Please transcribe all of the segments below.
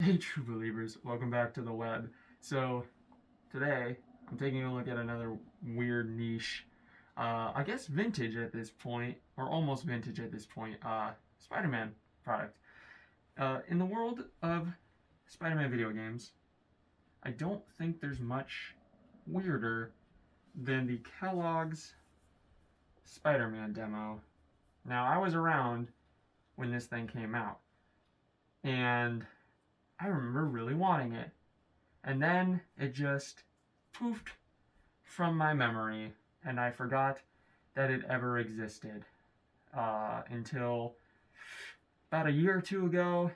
Hey true believers, welcome back to the web. So today I'm taking a look at another weird niche, I guess vintage at this point, or almost vintage at this point, Spider-Man product. In the world of Spider-Man video games, I don't think there's much weirder than the Kellogg's Spider-Man demo. Now I was around when this thing came out, and I remember really wanting it. And then it just poofed from my memory, and I forgot that it ever existed until about a year or two ago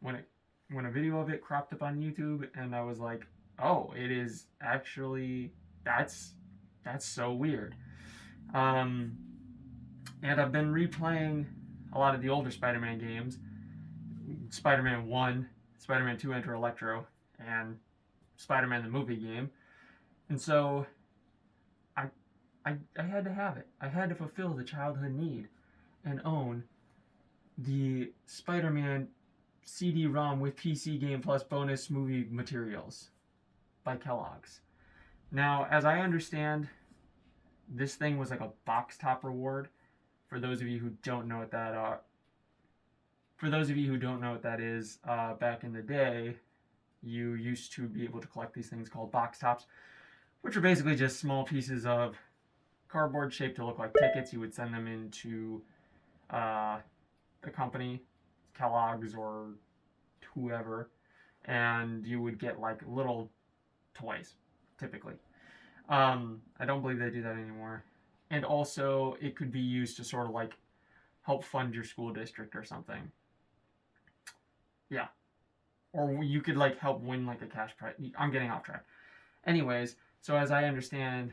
when a video of it cropped up on YouTube, and I was like, oh, it is actually that's so weird. And I've been replaying a lot of the older Spider-Man games, Spider-Man 1, Spider-Man 2 Enter Electro, and Spider-Man the movie game. And so I had to have it. I had to fulfill the childhood need and own the Spider-Man CD-ROM with PC game plus bonus movie materials by Kellogg's. Now, as I understand, this thing was like a box top reward. For those of you who don't know what that is, back in the day, you used to be able to collect these things called box tops, which are basically just small pieces of cardboard shaped to look like tickets. You would send them into the company, Kellogg's or whoever, and you would get like little toys, typically. I don't believe they do that anymore. And also, it could be used to sort of like help fund your school district or something. Yeah. Or you could like help win like a cash prize. I'm getting off track. Anyways, so as I understand,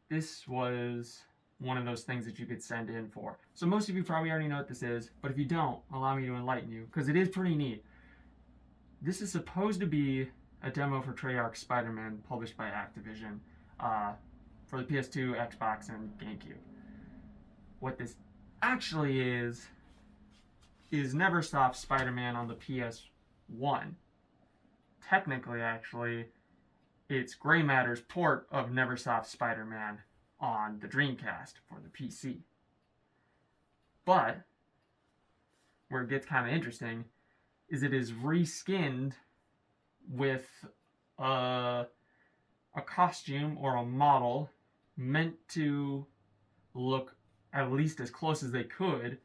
this was one of those things that you could send in for. So most of you probably already know what this is, but if you don't, allow me to enlighten you, because it is pretty neat. This is supposed to be a demo for Treyarch's Spider-Man, published by Activision, for the PS2, Xbox, and GameCube. What this actually is Neversoft's Spider-Man on the PS1. Technically, actually, it's Grey Matter's port of Neversoft's Spider-Man on the Dreamcast for the PC. But where it gets kind of interesting is it is reskinned with a costume or a model meant to look at least as close as they could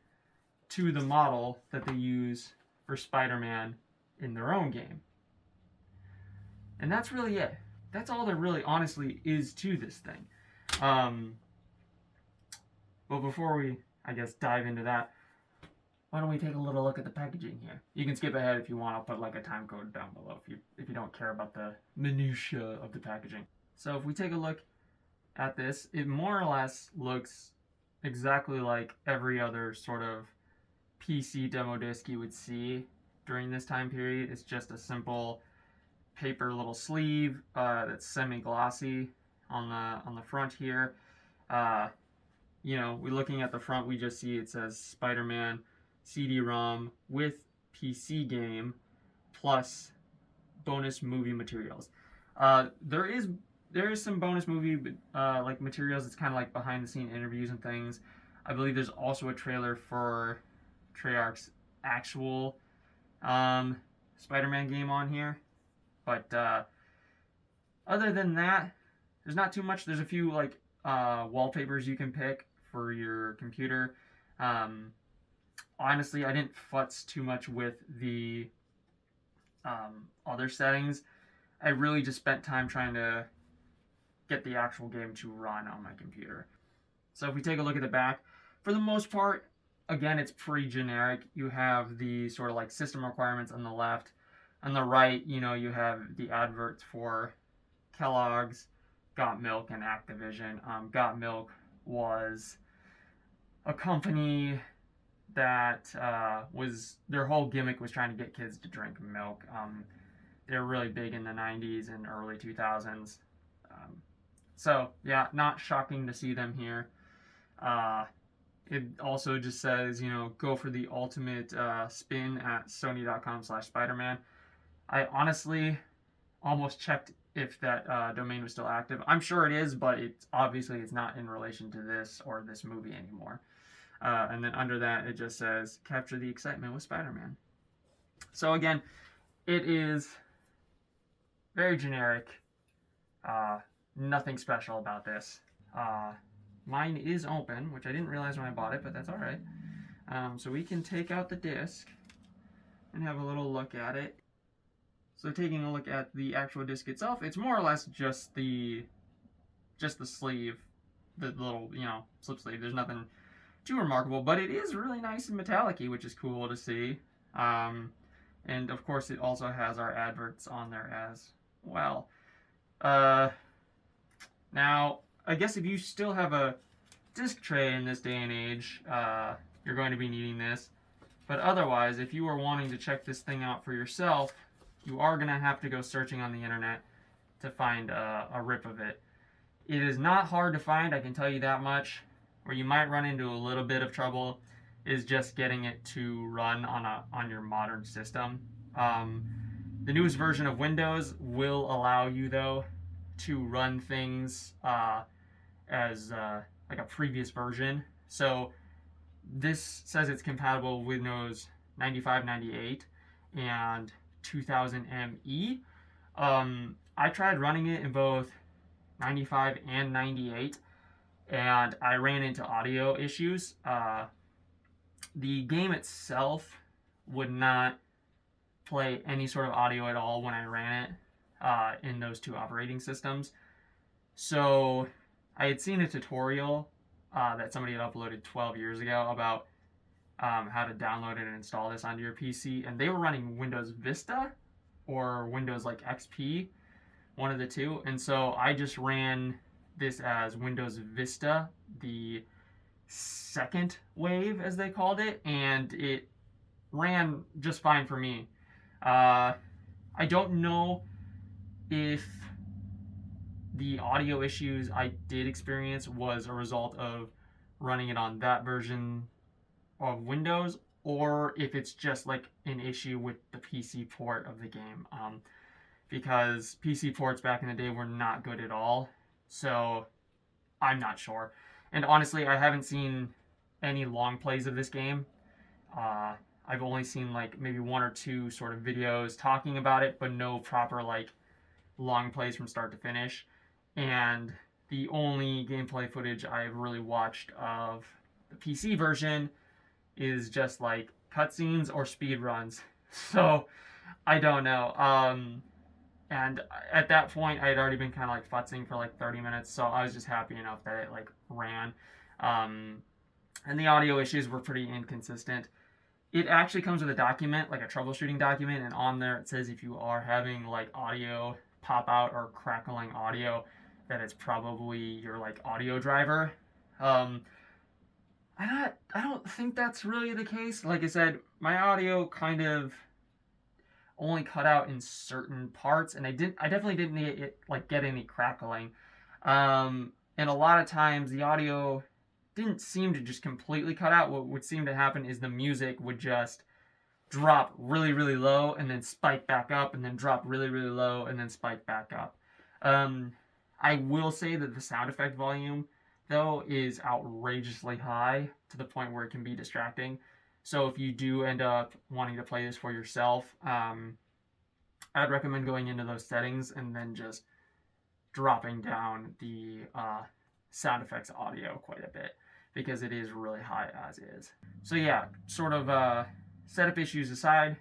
to the model that they use for Spider-Man in their own game. And that's really it. That's all there really honestly is to this thing. But before we, I guess, dive into that, why don't we take a little look at the packaging here? You can skip ahead if you want. I'll put like a time code down below if you don't care about the minutiae of the packaging. So if we take a look at this, it more or less looks exactly like every other sort of PC demo disc you would see during this time period. It's just a simple paper little sleeve that's semi-glossy on the front here. We're looking at the front, we just see it says Spider-Man CD-ROM with PC game plus bonus movie materials. There is some bonus movie like materials. It's kind of like behind the scene interviews and things. I believe there's also a trailer for Treyarch's actual Spider-Man game on here. But other than that, there's not too much. There's a few like wallpapers you can pick for your computer. Honestly, I didn't futz too much with the other settings. I really just spent time trying to get the actual game to run on my computer. So if we take a look at the back, for the most part, again, it's pretty generic. You have the sort of like system requirements on the left. On the right, you have the adverts for Kellogg's, Got Milk, and Activision. Got Milk was a company that their whole gimmick was trying to get kids to drink milk. They were really big in the 90s and early 2000s. So, yeah, not shocking to see them here. It also just says, go for the ultimate spin at sony.com/Spider-Man. I honestly almost checked if that domain was still active. I'm sure it is, but it's not in relation to this or this movie anymore. And then under that, it just says capture the excitement with Spider-Man. So again, it is very generic. Uh, Nothing special about this. Uh, Mine is open, which I didn't realize when I bought it, but that's all right. So we can take out the disc and have a little look at it. So taking a look at the actual disc itself, it's more or less just the sleeve, the little slip sleeve. There's nothing too remarkable, but it is really nice and metallic-y, which is cool to see. And of course, it also has our adverts on there as well. Now, I guess if you still have a disc tray in this day and age, you're going to be needing this. But otherwise, if you are wanting to check this thing out for yourself, you are going to have to go searching on the internet to find a rip of it. It is not hard to find, I can tell you that much. Where you might run into a little bit of trouble is just getting it to run on your modern system. The newest version of Windows will allow you, though, to run things as like a previous version. So this says it's compatible with Windows 95, 98, and 2000 ME. I tried running it in both 95 and 98, and I ran into audio issues. The game itself would not play any sort of audio at all when I ran it in those two operating systems. So I had seen a tutorial that somebody had uploaded 12 years ago about how to download it and install this onto your PC, and they were running Windows Vista or Windows like XP, one of the two. And so I just ran this as Windows Vista, the second wave, as they called it, and it ran just fine for me. I don't know if the audio issues I did experience was a result of running it on that version of Windows, or if it's just like an issue with the PC port of the game, because PC ports back in the day were not good at all. So I'm not sure. And honestly, I haven't seen any long plays of this game. I've only seen like maybe one or two sort of videos talking about it, but no proper like long plays from start to finish. And the only gameplay footage I've really watched of the PC version is just like cutscenes or speed runs. So I don't know. And at that point, I had already been kind of like futzing for like 30 minutes, so I was just happy enough that it like ran. And the audio issues were pretty inconsistent. It actually comes with a document, like a troubleshooting document, and on there it says if you are having like audio pop out or crackling audio, that it's probably your like audio driver. I don't think that's really the case. Like I said, my audio kind of only cut out in certain parts, and I definitely didn't get any crackling. And a lot of times the audio didn't seem to just completely cut out. What would seem to happen is the music would just drop really, really low and then spike back up, and then drop really, really low and then spike back up. I will say that the sound effect volume, though, is outrageously high to the point where it can be distracting. So if you do end up wanting to play this for yourself, I'd recommend going into those settings and then just dropping down the sound effects audio quite a bit, because it is really high as is. So yeah, sort of setup issues aside,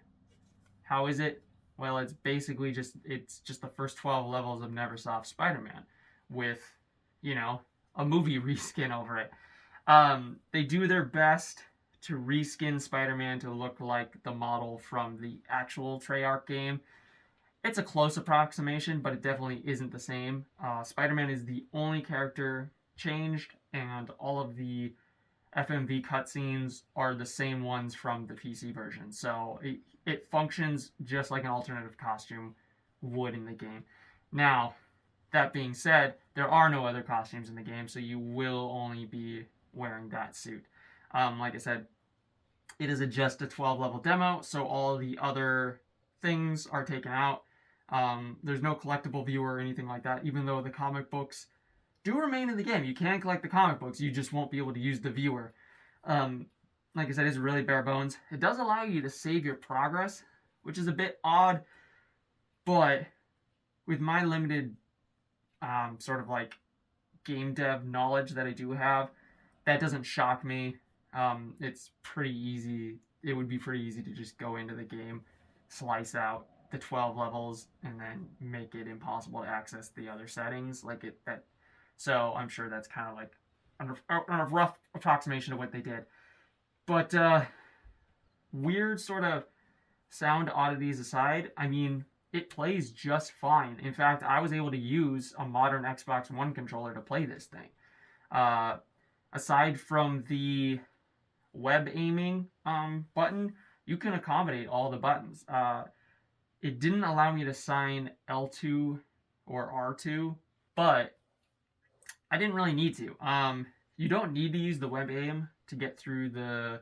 how is it? Well, it's basically just the first 12 levels of Neversoft Spider-Man with, a movie reskin over it. They do their best to reskin Spider-Man to look like the model from the actual Treyarch game. It's a close approximation, but it definitely isn't the same. Spider-Man is the only character changed, and all of the FMV cutscenes are the same ones from the PC version. So it functions just like an alternative costume would in the game. Now, that being said, there are no other costumes in the game, so you will only be wearing that suit. Like I said, it is just a 12-level demo, so all the other things are taken out. There's no collectible viewer or anything like that, even though the comic books do remain in the game. You can collect the comic books, you just won't be able to use the viewer. Like I said, it's really bare bones. It does allow you to save your progress, which is a bit odd, but with my limited sort of like game dev knowledge that I do have, that doesn't shock me. It's pretty easy. It would be pretty easy to just go into the game, slice out the 12 levels, and then make it impossible to access the other settings. So I'm sure that's kind of like a rough approximation of what they did. But weird sort of sound oddities aside, I mean, it plays just fine. In fact, I was able to use a modern Xbox One controller to play this thing. Aside from the web aiming button, you can accommodate all the buttons. It didn't allow me to assign L2 or R2, but I didn't really need to. You don't need to use the web aim to get through the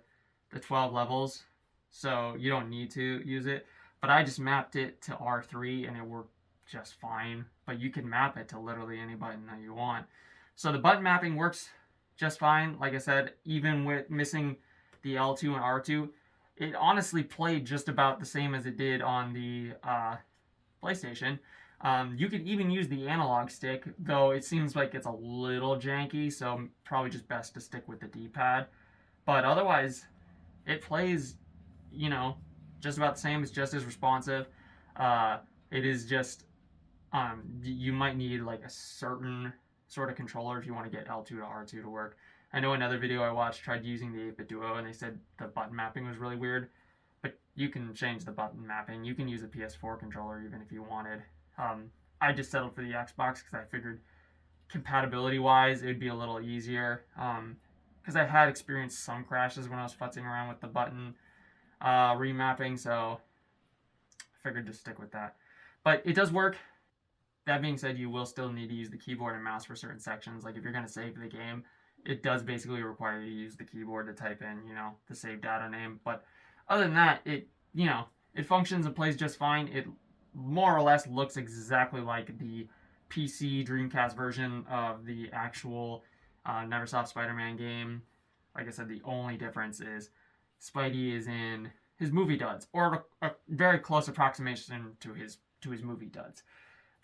12 levels, so you don't need to use it. But I just mapped it to R3 and it worked just fine. But you can map it to literally any button that you want. So the button mapping works just fine. Like I said, even with missing the L2 and R2, it honestly played just about the same as it did on the PlayStation. You could even use the analog stick, though it seems like it's a little janky, so probably just best to stick with the D-pad. But otherwise, it plays, just about the same. It's just as responsive. It is just, you might need like a certain sort of controller if you want to get L2 to R2 to work. I know another video I watched tried using the 8-bit Duo and they said the button mapping was really weird, but you can change the button mapping. You can use a PS4 controller even if you wanted. I just settled for the Xbox because I figured compatibility-wise it would be a little easier, because I had experienced some crashes when I was futzing around with the button remapping, so I figured to stick with that. But it does work. That being said, you will still need to use the keyboard and mouse for certain sections. Like if you're going to save the game, it does basically require you to use the keyboard to type in, the save data name. But other than that, it functions and plays just fine. It more or less looks exactly like the PC Dreamcast version of the actual Neversoft Spider-Man game. Like I said, the only difference is Spidey is in his movie duds, or a very close approximation to his movie duds.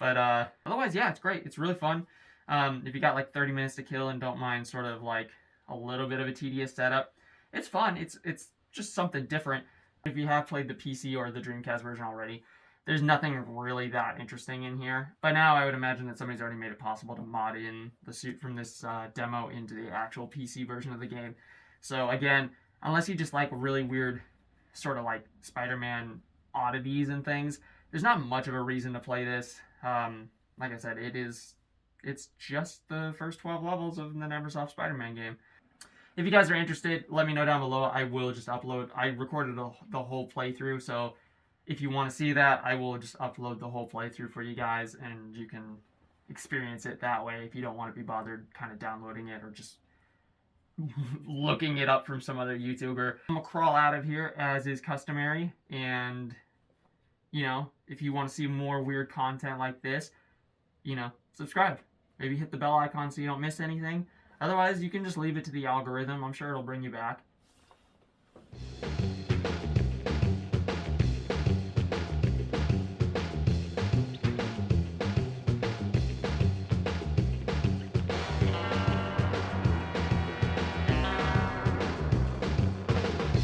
But otherwise, yeah, it's great. It's really fun. If you got like 30 minutes to kill and don't mind sort of like a little bit of a tedious setup, it's fun. It's just something different. If you have played the PC or the Dreamcast version already, there's nothing really that interesting in here. By now, I would imagine that somebody's already made it possible to mod in the suit from this demo into the actual PC version of the game. So again, unless you just like really weird sort of like Spider-Man oddities and things, there's not much of a reason to play this. Like I said, it's just the first 12 levels of the Neversoft Spider-Man game. If you guys are interested, let me know down below. I will just upload. I recorded the whole playthrough, so if you want to see that, I will just upload the whole playthrough for you guys, and you can experience it that way if you don't want to be bothered kind of downloading it or just looking it up from some other YouTuber. I'm gonna crawl out of here as is customary, and if you want to see more weird content like this, subscribe. Maybe hit the bell icon so you don't miss anything. Otherwise, you can just leave it to the algorithm. I'm sure it'll bring you back.